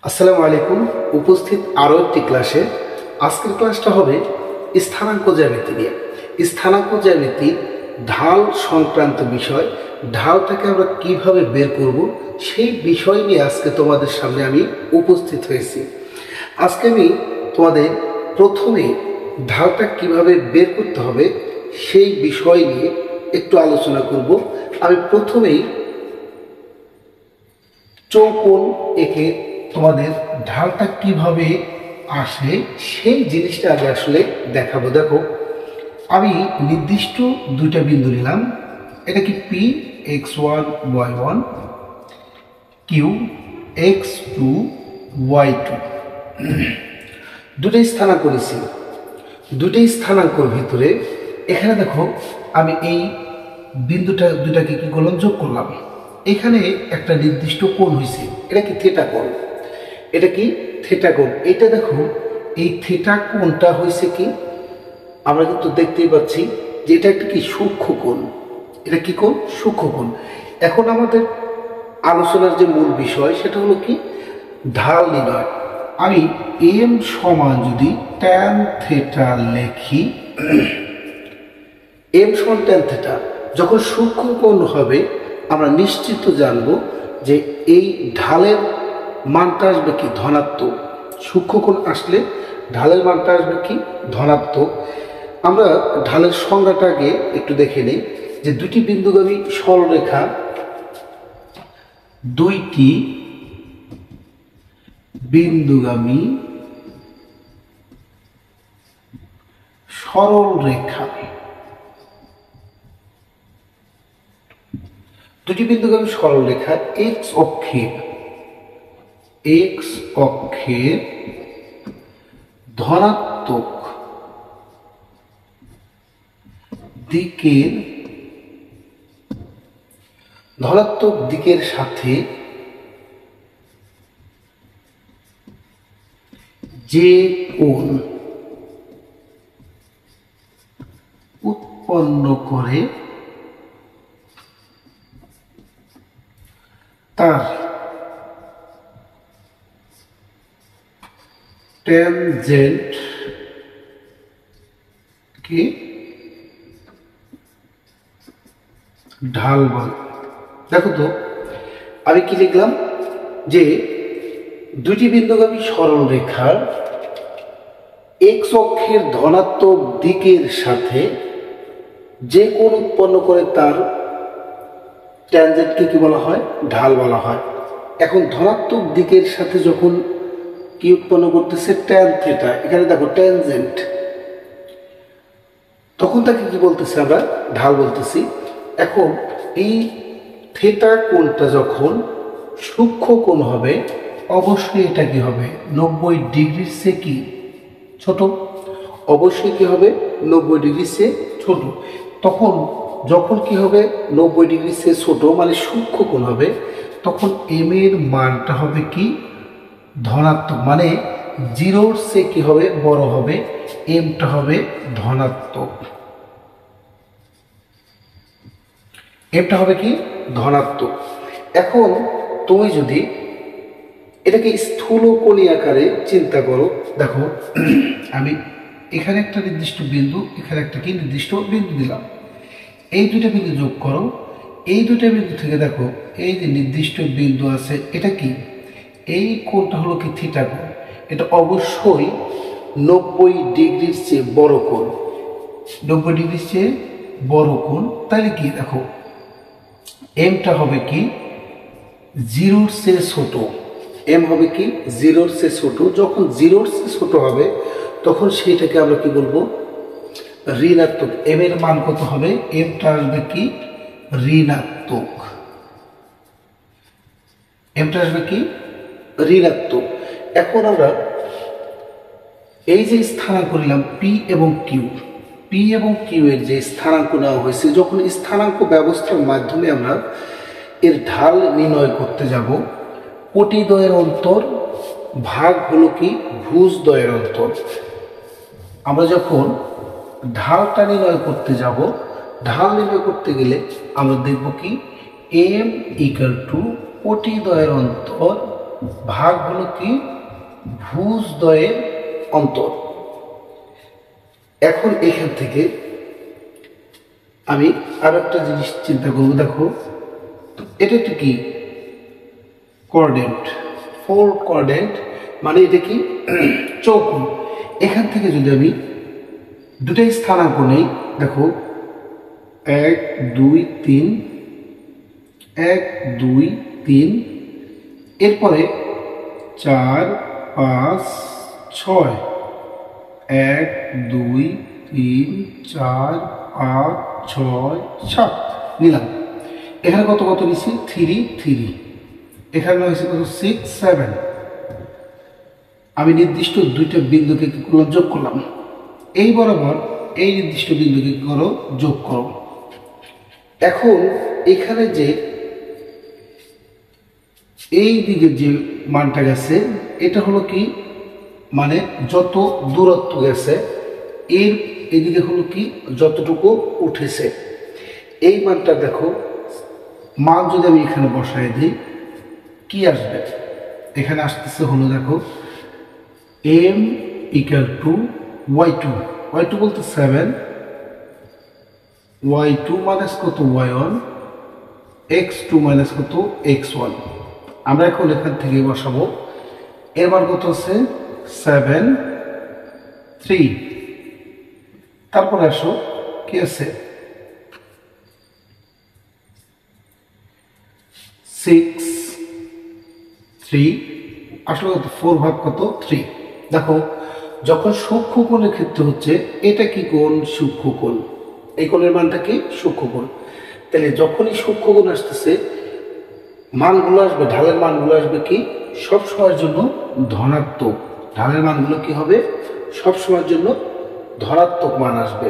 আসসালামু আলাইকুম। উপস্থিত আরও একটি ক্লাসে আজকের ক্লাসটা হবে স্থানাঙ্ক জ্যামিতি নিয়ে। স্থানাঙ্ক জ্যামিতির ঢাল সংক্রান্ত বিষয়, ঢালটাকে আমরা কিভাবে বের করব সেই বিষয় নিয়ে আজকে তোমাদের সামনে আমি উপস্থিত হয়েছি। আজকে আমি তোমাদের প্রথমে ঢালটা কিভাবে বের করতে হবে সেই বিষয় নিয়ে একটু আলোচনা করব। আমি প্রথমেই চৌকোণ এঁকে তোমাদের ঢালটা কিভাবে আসে সেই জিনিসটা আগে আসলে দেখাবো। দেখো, আমি নির্দিষ্ট দুইটা বিন্দু নিলাম। এটা কি P x1 y1, Q x2 y2, দুটাই স্থানাঙ্ক করেছি। দুটাই স্থানাঙ্কর ভিতরে এখানে দেখো আমি এই দুটাকে কি করলাম, যোগ করলাম। এখানে একটা নির্দিষ্ট কোণ হয়েছে, এটা কি থিটা কোণ, এটা কি থিটা কোণ। এটা দেখো এই থিটা কোণটা হয়েছে কি, আমরা কিন্তু দেখতেই পাচ্ছি যে এটা একটা কি সূক্ষ্ম কোণ। এটা কি কোণ? সূক্ষ্ম কোণ। এখন আমাদের আলোচনার যে মূল বিষয় সেটা হলো কি, ঢাল নির্ণয়। আমি এম সমান যদি ট্যান থিটা লিখি, এম সমান ট্যান থিটা, যখন সূক্ষ্ম কোণ হবে আমরা নিশ্চিত জানবো যে এই ঢালের মানটা আসবে কি ধনাত্মক। সূক্ষ্ম কোণ আসলে ঢালের মানটা আসবে কি ধনাত্মক। আমরা ঢালের সংজ্ঞাটাকে একটু দেখে নিই যে দুটি বিন্দুগামী সরলরেখা, দুইটি বিন্দুগামী সরলরেখা, দুটি বিন্দুগামী সরলরেখা এক্স অক্ষে ধনাত্মক দিকের সাথে যে কোণ উৎপন্ন করে তার ট্যানজেন্ট কে ঢাল বলে। দেখো তো আমি কি লিখলাম, যে দুটি বিন্দুগামী সরলরেখার এক্স অক্ষের ধনাত্মক দিকের সাথে যে কোণ উৎপন্ন করে তার ট্যানজেন্টকে কি বলা হয়? ঢাল বলা হয়। এখন ধনাত্মক দিকের সাথে যখন কি উৎপন্ন করতেছে? Tan theta. এখানে দেখো ট্যানজেন্ট, তখন তাকে কি বলতেছি? আমরা ঢাল বলতেছি। এখন এই থিটা কোণটা যখন সূক্ষ্ম কোণ হবে অবশ্যই এটা কি হবে? 90 ডিগ্রির চেয়ে কি ছোট। অবশ্যই কি হবে? 90 ডিগ্রির চেয়ে ছোট। তখন যখন কি হবে 90 ডিগ্রির চেয়ে ছোট, মানে সূক্ষ্ম কোণ হবে, তখন এম এর মানটা হবে কি ধনাত্মক, মানে জিরোর চেয়ে কি হবে? বড় হবে। এমটা হবে ধনাত্মক। এমটা হবে কি ধনাত্মক। এখন তুমি যদি এটাকে স্থূলকোণী আকারে চিন্তা করো, দেখো আমি এখানে একটা নির্দিষ্ট বিন্দু, এখানে একটা কি নির্দিষ্ট বিন্দু দিলাম। এই দুটা বিন্দু যোগ করো। এই দুটা বিন্দু থেকে দেখো এই যে নির্দিষ্ট বিন্দু আছে, এটা কি? এই কোণটা হলো কি থিটা কোণ। এটা অবশ্যই 90 ডিগ্রির চেয়ে বড় কোণ। 90 ডিগ্রির চেয়ে বড় কোণ। তাহলে কি দেখো এমটা হবে কি জিরোর চেয়ে ছোট। এম হবে কি জিরোর চেয়ে ছোট। যখন জিরোর চেয়ে ছোট হবে তখন সেইটাকে আমরা কি বলবো? ঋণাত্মক। এম এর মান কত হবে? এমটা আসবে কি ঋণাত্মক। এমটা আসবে কি ঋণাত্মক। এখন আমরা এই যে স্থানাঙ্ক নিলাম পি এবং কিউ, পি এবং কিউ এর যে স্থানাঙ্ক নেওয়া হয়েছে, যখন স্থানাঙ্ক ব্যবস্থার মাধ্যমে আমরা এর ঢাল নির্ণয় করতে যাব, পটিদ্বয়ের অন্তর ভাগ হলো কি ভুজদ্বয়ের অন্তর। আমরা যখন ঢালটা নির্ণয় করতে যাব, ঢাল নির্ণয় করতে গেলে আমরা দেখব কি এম ইকুয়াল টু পটিদ্বয়ের অন্তর ভাগ হলো কি ভুজদ্বয়ের অন্তর। এখন এখান থেকে আমি আর একটা জিনিস চিন্তা করবো। দেখো এটা তো কি কোঅর্ডিনেট, 4 কোঅর্ডিনেট, মানে এটা কি চৌকোণ। এখান থেকে যদি আমি দুটাই স্থানাঙ্ক নেই, দেখো 1 2 3, 1 2 3, এরপরে 4 5 6, 1 2 3 4 5 6 7 নিলাম। এখানে কত কত নিচ্ছি 3 3, এখানে হয়েছে কত 6 7। আমি নির্দিষ্ট দুইটা বিন্দুকে কি করলাম যোগ করলাম। এই বরাবর এই নির্দিষ্ট বিন্দুকে কি করো যোগ করো। এখন এখানে যে এই দিকে যে মানটা গেছে এটা হলো কি মানে যত দূরত্ব গেছে এর এদিকে হলো কি যতটুকু উঠেছে। এই মানটা দেখো, মান যদি আমি এখানে বসাই দিই কি আসবে, এখানে আসতেছে হলো দেখো m = y2, y2 বলতে 7, y2 মাইনাস কত y1, x2 মাইনাস কত x1। আমরা এখন এখান থেকে বসাবো। এর মান কত আছে 7 3। তারপরে আসো কি আছে 6 3, আসলে কত 4 ভাগ কত 3। দেখো যখন সূক্ষ্মকোণের ক্ষেত্রে হচ্ছে এটা কি কোণ সূক্ষ্মকোণ, এই কোণের মানটা কি সূক্ষ্মকোণ। তাহলে যখনই সূক্ষ্মকোণ আসতেছে মানগুলো আসবে, ঢালের মানগুলো আসবে কি সব সময়ের জন্য ধনাত্মক। ঢালের মানগুলো কি হবে সব সময়ের জন্য ধনাত্মক মান আসবে।